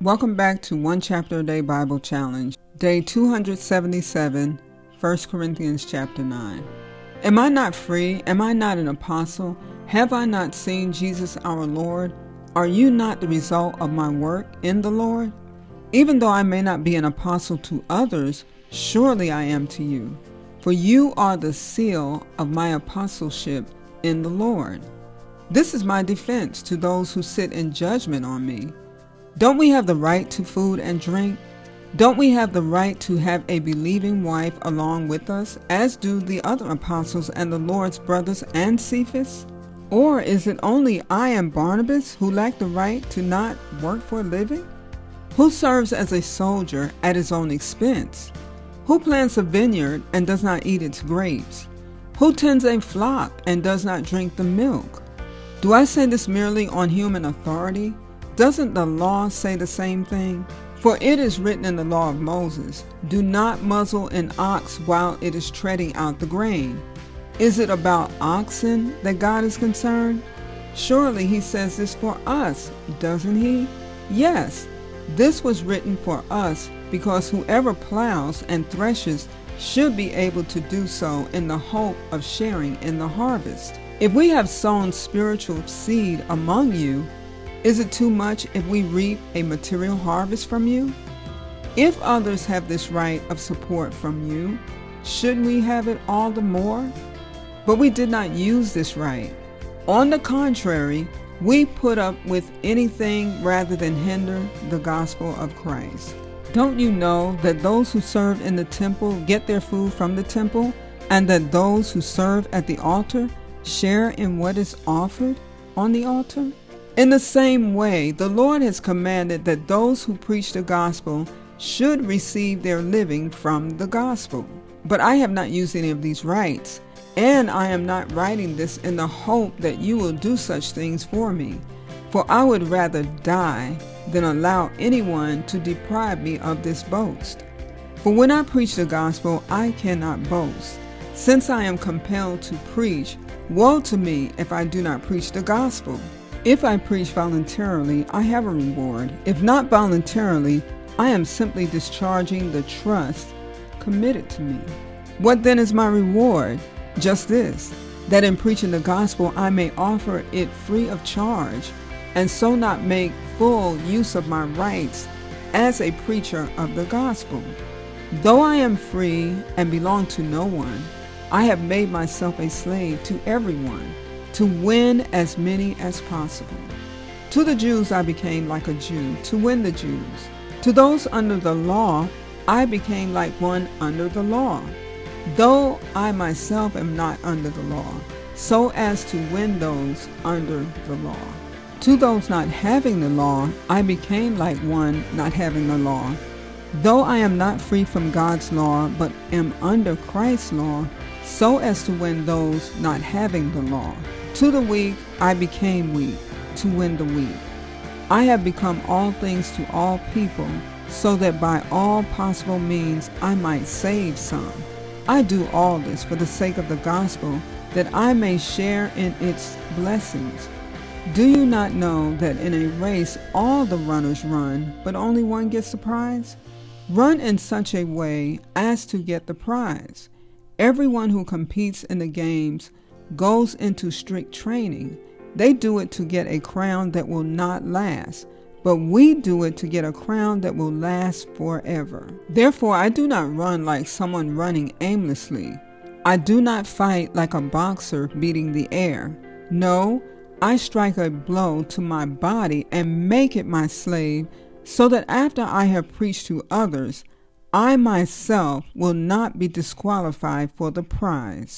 Welcome back to One Chapter a Day Bible Challenge, Day 277, 1 Corinthians chapter 9. Am I not free? Am I not an apostle? Have I not seen Jesus our Lord? Are you not the result of my work in the Lord? Even though I may not be an apostle to others, surely I am to you. For you are the seal of my apostleship in the Lord. This is my defense to those who sit in judgment on me. Don't we have the right to food and drink? Don't we have the right to have a believing wife along with us, as do the other apostles and the Lord's brothers and Cephas? Or is it only I and Barnabas who lack the right to not work for a living? Who serves as a soldier at his own expense? Who plants a vineyard and does not eat its grapes? Who tends a flock and does not drink the milk? Do I say this merely on human authority? Doesn't the law say the same thing? For it is written in the law of Moses, do not muzzle an ox while it is treading out the grain. Is it about oxen that God is concerned? Surely he says this for us, doesn't he? Yes, this was written for us because whoever plows and threshes should be able to do so in the hope of sharing in the harvest. If we have sown spiritual seed among you, is it too much if we reap a material harvest from you? If others have this right of support from you, shouldn't we have it all the more? But we did not use this right. On the contrary, we put up with anything rather than hinder the gospel of Christ. Don't you know that those who serve in the temple get their food from the temple, and that those who serve at the altar share in what is offered on the altar? In the same way, the Lord has commanded that those who preach the gospel should receive their living from the gospel. But I have not used any of these rights, and I am not writing this in the hope that you will do such things for me. For I would rather die than allow anyone to deprive me of this boast. For when I preach the gospel, I cannot boast. Since I am compelled to preach, woe to me if I do not preach the gospel. If I preach voluntarily, I have a reward. If not voluntarily, I am simply discharging the trust committed to me. What then is my reward? Just this, that in preaching the gospel I may offer it free of charge, and so not make full use of my rights as a preacher of the gospel. Though I am free and belong to no one, I have made myself a slave to everyone, to win as many as possible. To the Jews I became like a Jew, to win the Jews. To those under the law, I became like one under the law, though I myself am not under the law, so as to win those under the law. To those not having the law, I became like one not having the law, though I am not free from God's law, but am under Christ's law, so as to win those not having the law. To the weak I became weak, to win the weak. I have become all things to all people, so that by all possible means I might save some. I do all this for the sake of the gospel, that I may share in its blessings. Do you not know that in a race all the runners run, but only one gets the prize? Run in such a way as to get the prize. Everyone who competes in the games goes into strict training. They do it to get a crown that will not last, but we do it to get a crown that will last forever. Therefore, I do not run like someone running aimlessly. I do not fight like a boxer beating the air. No, I strike a blow to my body and make it my slave, so that after I have preached to others, I myself will not be disqualified for the prize.